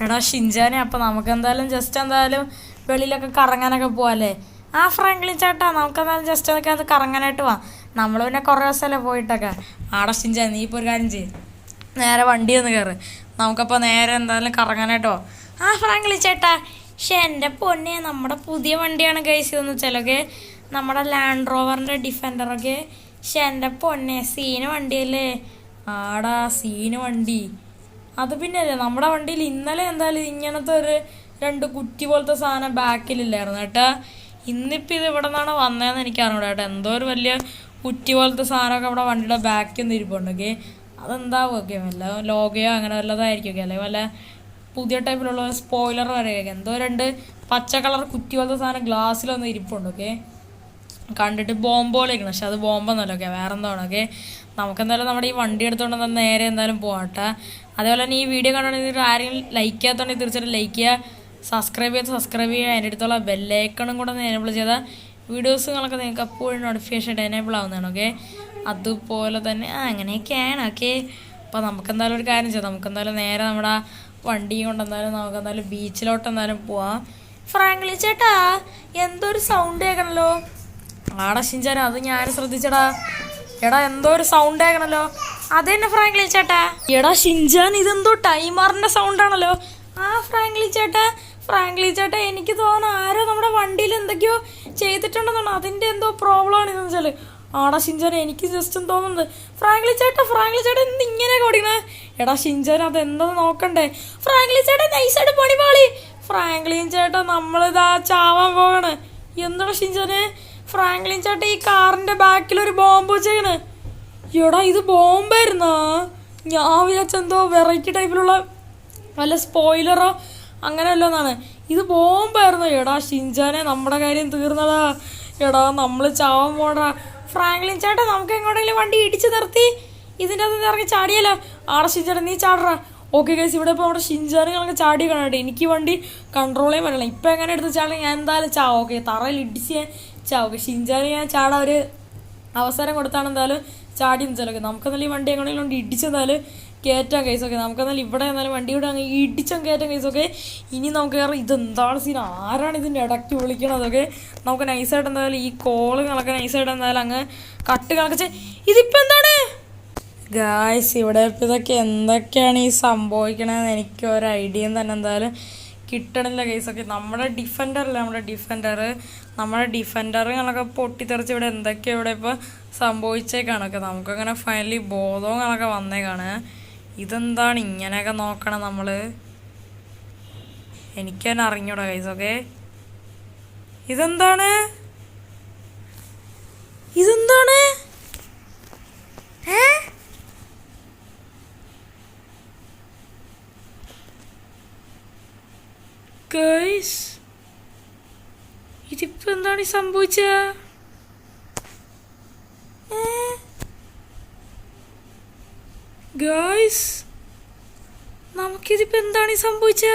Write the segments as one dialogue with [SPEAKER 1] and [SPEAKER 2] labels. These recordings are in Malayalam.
[SPEAKER 1] എടാ ഷിൻജാനെ, അപ്പം നമുക്ക് എന്തായാലും ജസ്റ്റ് എന്തായാലും വെളിയിലൊക്കെ കറങ്ങാനൊക്കെ പോവാല്ലേ? ആ ഫ്രാങ്ക്ലിൻ ചേട്ടാ, നമുക്ക് എന്തായാലും ജസ്റ്റ് അതൊക്കെ അത് കറങ്ങാനായിട്ട് പോവാം. നമ്മൾ പിന്നെ കുറേ ദിവസമല്ലേ പോയിട്ടൊക്കെ. ആടെ ഷിൻജാൻ, നീ ഇപ്പോൾ ഒരു കാര്യം ചെയ്യും, നേരെ വണ്ടി ഒന്ന് കയറ്. നമുക്കപ്പോൾ നേരെ എന്തായാലും കറങ്ങാനായിട്ട് പോവാം. ആ ഫ്രാങ്ക്ലിൻ ചേട്ടാ, പക്ഷെ എൻ്റെ പൊന്നെ, നമ്മുടെ പുതിയ വണ്ടിയാണ് ഗൈസ് ഇതെന്ന് വെച്ചാലൊക്കെ, നമ്മുടെ ലാൻഡ് റോവറിൻ്റെ ഡിഫൻഡറൊക്കെ. പക്ഷെ എൻ്റെ പൊന്നെ, സീന് വണ്ടിയല്ലേ? ആടാ സീന് വണ്ടി. അത് പിന്നെ അല്ലേ, നമ്മുടെ വണ്ടിയിൽ ഇന്നലെ എന്തായാലും ഇങ്ങനത്തെ ഒരു 2 കുറ്റി പോലത്തെ സാധനം ബാക്കിലില്ലായിരുന്നു കേട്ടാ. ഇന്നിപ്പോൾ ഇത് ഇവിടെ നിന്നാണ് വന്നതെന്ന് എനിക്ക് അറിഞ്ഞൂടാ കേട്ടോ. എന്തോ ഒരു വലിയ കുറ്റി പോലത്തെ സാധനമൊക്കെ നമ്മുടെ വണ്ടിയുടെ ബാക്കിൽ ഒന്ന് ഇരിപ്പുണ്ടൊക്കെ. അതെന്താവും ഒക്കെ വല്ല ലോഗയോ അങ്ങനെ വല്ലതായിരിക്കും, അല്ലെങ്കിൽ വല്ല പുതിയ ടൈപ്പിലുള്ള സ്പോയിലർ വരെയൊക്കെ. എന്തോ 2 പച്ച കളർ കുറ്റി പോലത്തെ സാധനം ഗ്ലാസ്സിലൊന്ന് ഇരിപ്പുണ്ടൊക്കെ. കണ്ടിട്ട് ബോംബ് പോലെ ഇരിക്കണം, പക്ഷെ അത് ബോംബൊന്നുമല്ലൊക്കെ, വേറെ എന്താണൊക്കെ. നമുക്കെന്തായാലും നമ്മുടെ ഈ വണ്ടി എടുത്തുകൊണ്ട് നേരെ എന്തായാലും പോകട്ടെ. അതേപോലെ തന്നെ ഈ വീഡിയോ കണ്ടുകൊണ്ടെങ്കിൽ ആരെങ്കിലും ലൈക്ക് ചെയ്യാത്തതുണ്ടെങ്കിൽ തീർച്ചയായിട്ടും ലൈക്ക് ചെയ്യുക, സബ്സ്ക്രൈബ് ചെയ്യുക. അതിൻ്റെ അടുത്തുള്ള ബെല്ലൈക്കണും കൂടെ ഒന്ന് എനേബിൾ ചെയ്താൽ വീഡിയോസുകളൊക്കെ നിങ്ങൾക്ക് എപ്പോഴും നോട്ടിഫിക്കേഷൻ എനേബിൾ ആവുന്നതാണ്. ഓക്കെ, അതുപോലെ തന്നെ അങ്ങനെയൊക്കെയാണ്. ഓക്കെ, അപ്പോൾ നമുക്കെന്തായാലും ഒരു കാര്യം ചെയ്യാം, നമുക്കെന്തായാലും നേരെ നമ്മുടെ വണ്ടിയും കൊണ്ടെന്തായാലും നമുക്കെന്തായാലും ബീച്ചിലോട്ട് എന്തായാലും പോവാം. ഫ്രാങ്ക്ലിൻ ചേട്ടാ, എന്തോ ഒരു സൗണ്ട് കേൾക്കണല്ലോ. ആടാ ഷിൻജാൻ, അത് ഞാൻ ശ്രദ്ധിച്ചടാ. എടാ എന്തോ ഒരു സൗണ്ട് കേൾക്കണല്ലോ. അതെന്നെ ഫ്രാങ്ക്ലിൻ ചേട്ടാ. എടാ ഷിൻജാൻ, ഇതെന്തോ ടൈമറിന്റെ സൗണ്ട് ആണല്ലോ. ആ ഫ്രാങ്ക്ലിൻ ചേട്ടാ, എനിക്ക് തോന്നുന്നു ആരോ നമ്മുടെ വണ്ടിയിൽ എന്തൊക്കെയോ ചെയ്തിട്ടുണ്ടെന്നാണ്. അതിന്റെ എന്തോ പ്രോബ്ലം ആണ് ഇതെന്ന് വെച്ചാല്. ആടാ ഷിൻജാൻ, എനിക്ക് ജസ്റ്റ് തോന്നുന്നത് ഫ്രാങ്ക്ലിൻ ചേട്ടാ എന്ത് ഇങ്ങനെ ഓടിക്കണേ. എടാ ഷിൻജാൻ, അതെന്താ നോക്കണ്ടേ? ഫ്രാങ്ക്ലിൻ ചേട്ടാ നൈസായിട്ട് പണിപാളി. ഫ്രാങ്ക്ലിൻ ചേട്ടാ, നമ്മളിതാ ചാവാൻ പോവാണ്. എന്താണ് ഷിൻജാനെ? ഫ്രാങ്ക്ലിൻ ചേട്ടാ, ഈ കാറിന്റെ ബാക്കിൽ ഒരു ബോംബ് വെച്ചേക്കണ്. എടാ ഇത് ബോംബായിരുന്നാ? ഞാൻ വിചാരിച്ചെന്തോ വെറൈറ്റി ടൈപ്പിലുള്ള വല്ല സ്പോയിലറോ അങ്ങനെ വല്ലതാണ്. ഇത് ബോംബായിരുന്നു. എടാ ഷിൻജാനെ, നമ്മുടെ കാര്യം തീർന്നടാ. എടാ നമ്മൾ ചാവാൻ പോടാ. ഫ്രാങ്ക്ലിൻ ചേട്ടാ, നമുക്ക് എങ്ങോട്ടെങ്കിലും വണ്ടി ഇടിച്ച് നിർത്തി ഇതിൻ്റെ അകത്ത് ഇറങ്ങി ചാടിയല്ലോ. ആടെ ഷിൻജാനെ, നീ ചാടറാ. ഓക്കെ ഗൈസ്, ഇവിടെ ഇപ്പോൾ നമ്മുടെ ഷിൻജാനുകളൊക്കെ ചാടി കാണട്ടെ. എനിക്ക് വണ്ടി കൺട്രോൾ ചെയ്യാൻ പറ്റില്ല. ഇപ്പം എങ്ങനെ എടുത്ത് ചാടി ഞാൻ എന്തായാലും ചാവും. ഓക്കെ, തറയിൽ ഇടിച്ച് ഞാൻ ചാവും. ഓക്കെ, ഷിൻജാന് ഞാൻ ചാടാൻ ഒരു അവസരം കൊടുത്താണ് എന്തായാലും ചാടി നിൽച്ചാലൊക്കെ. നമുക്കെന്നാലും ഈ വണ്ടി എങ്ങനെയും ഇടിച്ചെന്നാലും കയറ്റാം കേസ്. ഓക്കെ, നമുക്കെന്നാലും ഇവിടെ എന്നാലും വണ്ടി ഇവിടെ അങ്ങ് ഇടിച്ചും കയറ്റാം കേസ്. ഓക്കെ, ഇനി നമുക്ക് കയറാം. ഇതെന്താണ് സീൻ? ആരാണ് ഇതിൻ്റെ ഇടയ്ക്ക് വിളിക്കണതൊക്കെ? നമുക്ക് നൈസായിട്ട് എന്തായാലും ഈ കോള് കണക്കെ നൈസായിട്ട് എന്തായാലും അങ്ങ് കട്ട് കണക്കെ. ഇതിപ്പോൾ എന്താണ് ഗായ്സ്? ഇവിടെ ഇപ്പം ഇതൊക്കെ എന്തൊക്കെയാണ് ഈ സംഭവിക്കണതെന്ന് എനിക്ക് ഒരു ഐഡിയയും തന്നെ എന്തായാലും കിട്ടണില്ല കേസൊക്കെ. നമ്മുടെ ഡിഫൻഡറല്ലേ, നമ്മുടെ ഡിഫൻഡറുകളൊക്കെ പൊട്ടിത്തെറിച്ച് ഇവിടെ എന്തൊക്കെയാണ് ഇവിടെ ഇപ്പോൾ സംഭവിച്ചേക്കാണൊക്കെ. നമുക്കങ്ങനെ ഫൈനലി ബോധവും കണക്കെ വന്നേക്കാണ്. ഇതെന്താണ് ഇങ്ങനെയൊക്കെ നോക്കണം നമ്മൾ? എനിക്ക് തന്നെ അറിഞ്ഞൂടാ കേസൊക്കെ. ഇതെന്താണ് ഗൈസ്? ഇതിപ്പോ എന്താണ് ഈ സംഭവിച്ച? ഗൈസ്, നമുക്കിതിപ്പോ എന്താണ് ഈ സംഭവിച്ച?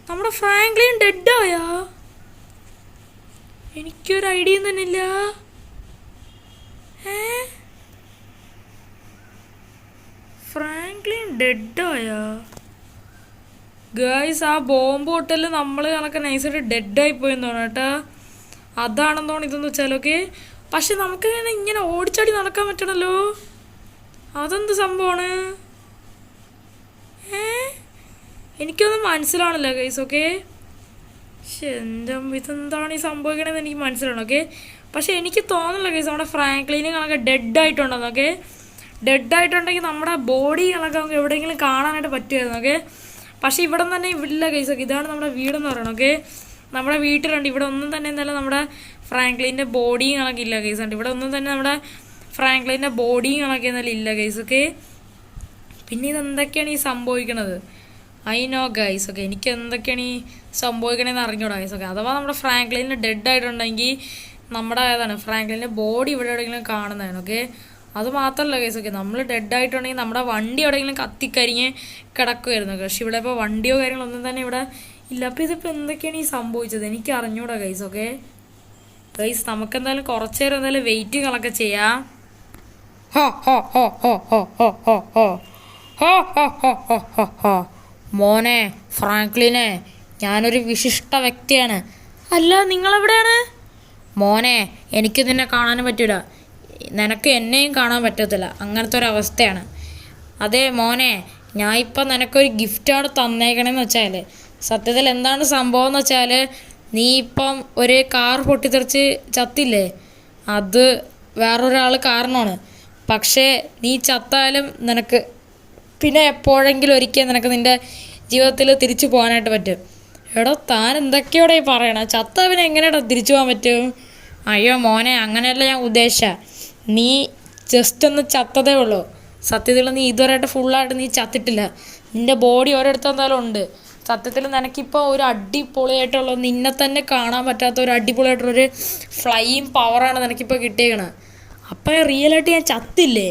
[SPEAKER 1] നമ്മുടെ ഫ്രാങ്ക്ലിൻ ഡെഡായാ? എനിക്കൊരു ഐഡിയ തന്നെ ഇല്ല. ഫ്രാങ്ക്ലിൻ ഡെഡായാ ഗൈസ്? ആ ബോംബ് പൊട്ടല് നമ്മൾ കണക്ക് നൈസായിട്ട് ഡെഡായി പോയെന്ന് തോന്നുന്നു കേട്ടാ. അതാണെന്ന് തോന്നുന്നു ഇതെന്ന് വെച്ചാലൊക്കെ. പക്ഷെ നമുക്ക് ഇങ്ങനെ ഓടിച്ചാടി നടക്കാൻ പറ്റണല്ലോ. അതെന്ത് സംഭവമാണ്? എനിക്കൊന്നും മനസ്സിലാവണില്ല ഗൈസ്. ഓക്കെ, പക്ഷെ എൻ്റെ ഇതെന്താണ് ഈ സംഭവിക്കണമെന്ന് എനിക്ക് മനസ്സിലാവണം. ഓക്കെ, പക്ഷെ എനിക്ക് തോന്നില്ല ഗൈസ് നമ്മുടെ ഫ്രാങ്ക്ലിന് കണക്ക് ഡെഡായിട്ടുണ്ടെന്ന്. ഓക്കെ, ഡെഡായിട്ടുണ്ടെങ്കിൽ നമ്മുടെ ബോഡി കണക്ക് നമുക്ക് എവിടെയെങ്കിലും കാണാനായിട്ട് പറ്റുമായിരുന്നു. ഓക്കെ, പക്ഷേ ഇവിടെ തന്നെ ഇല്ല ഗൈസ്. ഓക്കെ, ഇതാണ് നമ്മുടെ വീടെന്ന് പറയണം. ഓക്കെ, നമ്മുടെ വീട്ടിലുണ്ട്. ഇവിടെ ഒന്നും തന്നെ എന്തായാലും നമ്മുടെ ഫ്രാങ്ക്ലിൻ്റെ ബോഡിയും കണക്കില്ല ഗൈസ്. ഉണ്ട് ഇവിടെ ഒന്നും തന്നെ നമ്മുടെ ഫ്രാങ്ക്ലിൻ്റെ ബോഡിയും കണക്കി എന്നാലും ഇല്ല ഗൈസ്. ഓക്കെ, പിന്നെ ഇതെന്തൊക്കെയാണ് ഈ സംഭവിക്കണത്? I know guys. ഓക്കെ, എനിക്ക് എന്തൊക്കെയാണ് ഈ സംഭവിക്കണതെന്ന് അറിഞ്ഞൂടാ ഗൈസ്. ഓക്കെ, അഥവാ നമ്മുടെ ഫ്രാങ്ക്ലിന് ഡെഡായിട്ടുണ്ടെങ്കിൽ നമ്മുടെ ഏതാണ് ഫ്രാങ്ക്ലിൻ്റെ ബോഡി ഇവിടെ എവിടെയെങ്കിലും കാണുന്നതാണ്. ഓക്കെ, അത് മാത്രമല്ല കേസ്. ഓക്കെ, നമ്മൾ ഡെഡായിട്ടുണ്ടെങ്കിൽ നമ്മുടെ വണ്ടി എവിടെയെങ്കിലും കത്തിക്കരിഞ്ഞ് കിടക്കുമായിരുന്നു. പക്ഷെ ഇവിടെ ഇപ്പോൾ വണ്ടിയോ കാര്യങ്ങളൊന്നും തന്നെ ഇവിടെ ഇല്ല. അപ്പോൾ ഇതിപ്പോൾ എന്തൊക്കെയാണ് ഈ സംഭവിച്ചത്? എനിക്ക് അറിഞ്ഞൂടാ ഗൈസ്. ഓക്കെ ഗൈസ്, നമുക്കെന്തായാലും കുറച്ച് നേരം എന്തായാലും വെയിറ്റ് കണക്കെ ചെയ്യാം. മോനെ ഫ്രാങ്ക്ലിനെ, ഞാനൊരു വിശിഷ്ട വ്യക്തിയാണ്. അല്ല, നിങ്ങളെവിടെയാണ്? മോനെ, എനിക്ക് നിന്നെ കാണാനും പറ്റില്ല, നിനക്ക് എന്നെയും കാണാൻ പറ്റത്തില്ല. അങ്ങനത്തെ ഒരു അവസ്ഥയാണ്. അതെ മോനെ, ഞാൻ ഇപ്പം നിനക്കൊരു ഗിഫ്റ്റാണ് തന്നേക്കണേന്ന് വെച്ചാൽ, സത്യത്തിൽ എന്താണ് സംഭവം എന്ന് വെച്ചാൽ, നീ ഇപ്പം ഒരു കാർ പൊട്ടിത്തെറിച്ച് ചത്തില്ലേ, അത് വേറൊരാൾ കാരണമാണ്. പക്ഷേ നീ ചത്താലും നിനക്ക് പിന്നെ എപ്പോഴെങ്കിലും ഒരിക്കൽ നിനക്ക് നിൻ്റെ ജീവിതത്തിൽ തിരിച്ചു പോകാനായിട്ട് പറ്റും. എടോ, താൻ എന്തൊക്കെയോടെ പറയണം? ചത്ത പിന്നെ എങ്ങനെയാണോ തിരിച്ചു പോകാൻ പറ്റും? അയ്യോ മോനെ, അങ്ങനെയല്ല ഞാൻ ഉദ്ദേശിച്ച. നീ ജസ്റ്റ് ഒന്ന് ചത്തതേ ഉള്ളൂ. സത്യത്തിൽ നീ ഇതുവരെയായിട്ട് ഫുള്ളായിട്ട് നീ ചത്തിട്ടില്ല. നിൻ്റെ ബോഡി ഓരോരുത്തർ എന്തായാലും ഉണ്ട്. സത്യത്തിൽ നിനക്കിപ്പോൾ ഒരു അടിപൊളിയായിട്ടുള്ള, നിന്നെ തന്നെ കാണാൻ പറ്റാത്ത ഒരു അടിപൊളിയായിട്ടുള്ളൊരു ഫ്ലൈയിങ് പവറാണ് നിനക്കിപ്പോൾ കിട്ടിയേക്കണത്. അപ്പം റിയലായിട്ട് ഞാൻ ചത്തില്ലേ?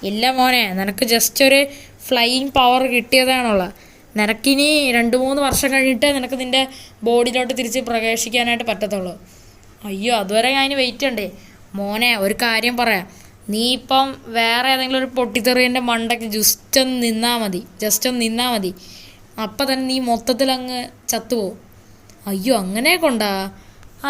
[SPEAKER 1] ഇല്ല മോനെ, നിനക്ക് ജസ്റ്റ് ഒരു ഫ്ലൈയിങ് പവർ കിട്ടിയതാണുള്ള. നിനക്കിനി 2-3 വർഷം കഴിഞ്ഞിട്ട് നിനക്ക് നിൻ്റെ ബോഡിയിലോട്ട് തിരിച്ച് പ്രവേശിക്കാനായിട്ട് പറ്റത്തുള്ളൂ. അയ്യോ, അതുവരെ ഞാൻ വെയിറ്റ് ചെയ്യണ്ടേ? മോനെ, ഒരു കാര്യം പറയാം. നീ ഇപ്പം വേറെ ഏതെങ്കിലും ഒരു പൊട്ടിത്തെറിയൻ്റെ മണ്ടയ്ക്ക് ജസ്റ്റ് ഒന്ന് നിന്നാൽ മതി. അപ്പം തന്നെ നീ മൊത്തത്തിൽ അങ്ങ് ചത്തുപോകും. അയ്യോ, അങ്ങനെ കൊണ്ടാ?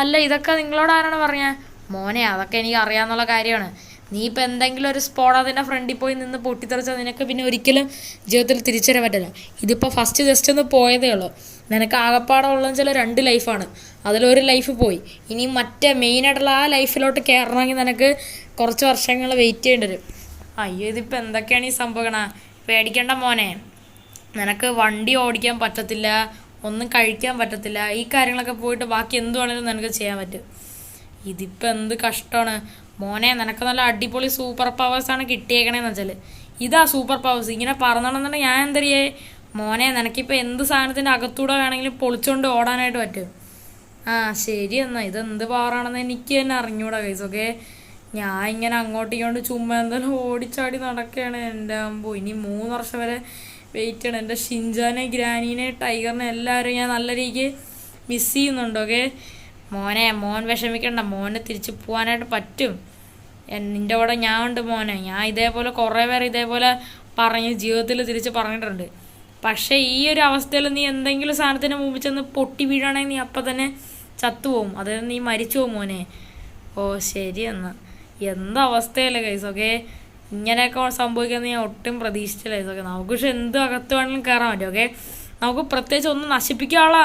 [SPEAKER 1] അല്ല, ഇതൊക്കെ നിങ്ങളോട് ആരാണ് പറഞ്ഞത്? മോനെ, അതൊക്കെ എനിക്ക് അറിയാമെന്നുള്ള കാര്യമാണ്. നീ ഇപ്പം എന്തെങ്കിലും ഒരു സ്പോട്ട് ഫ്രണ്ടിൽ പോയി നിന്ന് പൊട്ടിത്തെറിച്ചാൽ നിനക്ക് പിന്നെ ഒരിക്കലും ജീവിതത്തിൽ തിരിച്ചു വരാൻ പറ്റില്ല. ഇതിപ്പോൾ ഫസ്റ്റ് ജസ്റ്റ് ഒന്ന് പോയതേ ഉള്ളൂ. നിനക്ക് ആകപ്പാടെ ഉള്ളതെന്ന് വെച്ചാൽ 2 ലൈഫാണ്. അതിലൊരു ലൈഫ് പോയി. ഇനി മറ്റേ മെയിനായിട്ടുള്ള ആ ലൈഫിലോട്ട് കയറണമെങ്കിൽ നിനക്ക് കുറച്ച് വർഷങ്ങൾ വെയിറ്റ് ചെയ്യേണ്ടി വരും. അയ്യോ, ഇതിപ്പോൾ എന്തൊക്കെയാണ് ഈ സംഭവം? പേടിക്കേണ്ട മോനെ, നിനക്ക് വണ്ടി ഓടിക്കാൻ പറ്റത്തില്ല, ഒന്നും കഴിക്കാൻ പറ്റത്തില്ല. ഈ കാര്യങ്ങളൊക്കെ പോയിട്ട് ബാക്കി എന്ത് വേണമെങ്കിലും നിനക്ക് ചെയ്യാൻ പറ്റും. ഇതിപ്പോൾ എന്ത് കഷ്ടമാണ് മോനെ. നിനക്ക് നല്ല അടിപൊളി സൂപ്പർ പവേഴ്സാണ് കിട്ടിയേക്കണേന്ന് വെച്ചാൽ. ഇതാ സൂപ്പർ പവേഴ്സ്. ഇങ്ങനെ പറഞ്ഞോണെന്നുണ്ടെങ്കിൽ ഞാൻ എന്തറിയേ മോനെ, നിനക്കിപ്പോൾ എന്ത് സാധനത്തിൻ്റെ അകത്തൂടെ വേണമെങ്കിലും പൊളിച്ചുകൊണ്ട് ഓടാനായിട്ട് പറ്റും. ആ ശരി, എന്നാൽ ഇതെന്ത് പവറാണെന്ന് എനിക്ക് തന്നെ അറിഞ്ഞൂടാ ഗൈസ്. ഓക്കെ, ഞാൻ ഇങ്ങനെ അങ്ങോട്ടും ഇങ്ങോട്ട് ചുമ്മാ എന്തായാലും ഓടിച്ചാടി നടക്കുകയാണ്. എൻ്റെ അമ്പോ, ഇനി 3 വർഷം വരെ വെയിറ്റ് ചെയ്യണം. എൻ്റെ ഷിൻജാനെ, ഗ്രാനീനെ, ടൈഗറിനെ എല്ലാവരും ഞാൻ നല്ല രീതിക്ക് മിസ് ചെയ്യുന്നുണ്ട്. ഓക്കെ മോൻ വിഷമിക്കണ്ട. മോനെ തിരിച്ച് പോകാനായിട്ട് പറ്റും. നിൻ്റെ കൂടെ ഞാൻ ഉണ്ട് മോനെ. ഞാൻ ഇതേപോലെ കുറേ പേർ ഇതേപോലെ ജീവിതത്തിൽ തിരിച്ച് പറഞ്ഞിട്ടുണ്ട്. പക്ഷേ ഈ ഒരു അവസ്ഥയിൽ നീ എന്തെങ്കിലും സാധനത്തിന് മുമ്പിൽ ചെന്ന് പൊട്ടി വീഴാണെങ്കിൽ നീ അപ്പം തന്നെ ചത്തുപോകും. അതായത് നീ മരിച്ചു പോകും മോനെ. ഓ ശരി, എന്നാൽ എന്തവസ്ഥയല്ലേ ഗൈസ്. ഓക്കെ, ഇങ്ങനെയൊക്കെ സംഭവിക്കാമെന്ന് ഞാൻ ഒട്ടും പ്രതീക്ഷിച്ചില്ല ഗൈസ്. ഓക്കെ, നമുക്ക് പക്ഷെ എന്ത് അകത്ത് വേണമെങ്കിലും കയറാൻ പറ്റും. ഓക്കെ, നമുക്ക് പ്രത്യേകിച്ച് ഒന്നും നശിപ്പിക്കാനുള്ള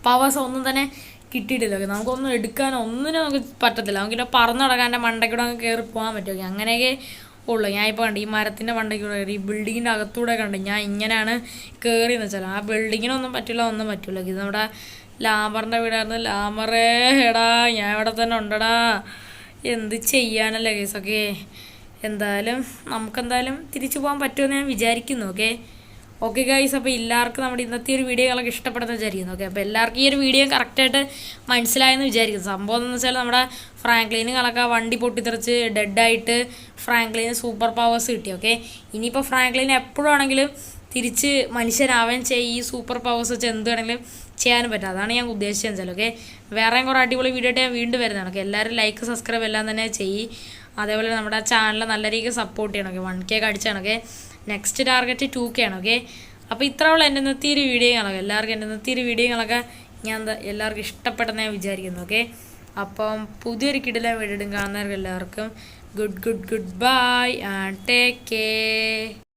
[SPEAKER 1] പവേഴ്സ് ഒന്നും തന്നെ കിട്ടിയിട്ടില്ല. ഓക്കെ, നമുക്കൊന്നും എടുക്കാനോ ഒന്നിനും നമുക്ക് പറ്റത്തില്ല. നമുക്കിവിടെ പറന്ന് നടക്കാൻ എൻ്റെ മണ്ടയ്ക്കൂടെ അങ്ങ് കയറി പോകാൻ പറ്റും. ഓക്കെ, അങ്ങനെയൊക്കെ ഉള്ളു. ഞാൻ ഇപ്പോൾ കണ്ടു ഈ മരത്തിൻ്റെ മണ്ടയ്ക്കൂടെ കയറി, ഈ ബിൽഡിങ്ങിൻ്റെ അകത്തൂടെ കണ്ടു ഞാൻ ഇങ്ങനെയാണ് കയറിയെന്ന് വെച്ചാൽ. ആ ബിൽഡിങ്ങിനൊന്നും പറ്റില്ല, ഒന്നും പറ്റില്ല. ഇത് നമ്മുടെ ലാമറിൻ്റെ വീടായിരുന്നു. ലാമറേ എടാ, ഞാൻ ഇവിടെ തന്നെ ഉണ്ടടാ. എന്ത് ചെയ്യാനല്ലേ കേസ്. ഓക്കെ, എന്തായാലും നമുക്കെന്തായാലും തിരിച്ചു പോകാൻ പറ്റുമെന്ന് ഞാൻ വിചാരിക്കുന്നു. ഓക്കെ ഗൈസ്, അപ്പോൾ എല്ലാവർക്കും നമ്മുടെ ഇന്നത്തെ ഒരു വീഡിയോകളൊക്കെ ഇഷ്ടപ്പെടുന്ന വിചാരിക്കുന്നു. ഓക്കെ, അപ്പോൾ എല്ലാവർക്കും ഈ ഒരു വീഡിയോ കറക്റ്റായിട്ട് മനസ്സിലായെന്ന് വിചാരിക്കുന്നു. സംഭവം എന്ന് വെച്ചാൽ നമ്മുടെ ഫ്രാങ്ക്ലിന് കണക്കാ വണ്ടി പൊട്ടിത്തെറിച്ച് ഡെഡായിട്ട് ഫ്രാങ്ക്ലിന് സൂപ്പർ പവേഴ്സ് കിട്ടി. ഓക്കെ, ഇനിയിപ്പോൾ ഫ്രാങ്ക്ലിന് എപ്പോഴാണെങ്കിലും തിരിച്ച് മനുഷ്യനാവാൻ ഈ സൂപ്പർ പവേഴ്സ് വെച്ച് എന്ത് വേണമെങ്കിലും ചെയ്യാനും പറ്റും. അതാണ് ഞാൻ ഉദ്ദേശിച്ചതെന്ന് വെച്ചാൽ. ഓക്കെ, വേറെയും കുറേ അടിപൊളി വീഡിയോ ആയിട്ട് ഞാൻ വീണ്ടും വരുന്നതാണ്. ഓക്കെ, എല്ലാവരും ലൈക്ക്, സബ്സ്ക്രൈബ് എല്ലാം തന്നെ ചെയ്യും. അതേപോലെ നമ്മുടെ ചാനൽ നല്ല രീതിക്ക് സപ്പോർട്ട് ചെയ്യണം. ഓക്കെ, 1K അടിച്ചാണ്. ഓക്കെ, നെക്സ്റ്റ് ടാർഗറ്റ് 2K ആണ്. ഓക്കെ, അപ്പോൾ ഇത്രയുള്ള എൻ്റെ ഇന്നത്തെ വീഡിയോകളൊക്കെ എല്ലാവർക്കും എൻ്റെ ഇന്നത്തെ വീഡിയോകളൊക്കെ എല്ലാവർക്കും ഇഷ്ടപ്പെട്ടെന്ന് ഞാൻ വിചാരിക്കുന്നു. ഓക്കെ, അപ്പം പുതിയൊരു കിടിലൻ വീഡിയോ കാണുന്നവർക്ക് എല്ലാവർക്കും good bye and take care.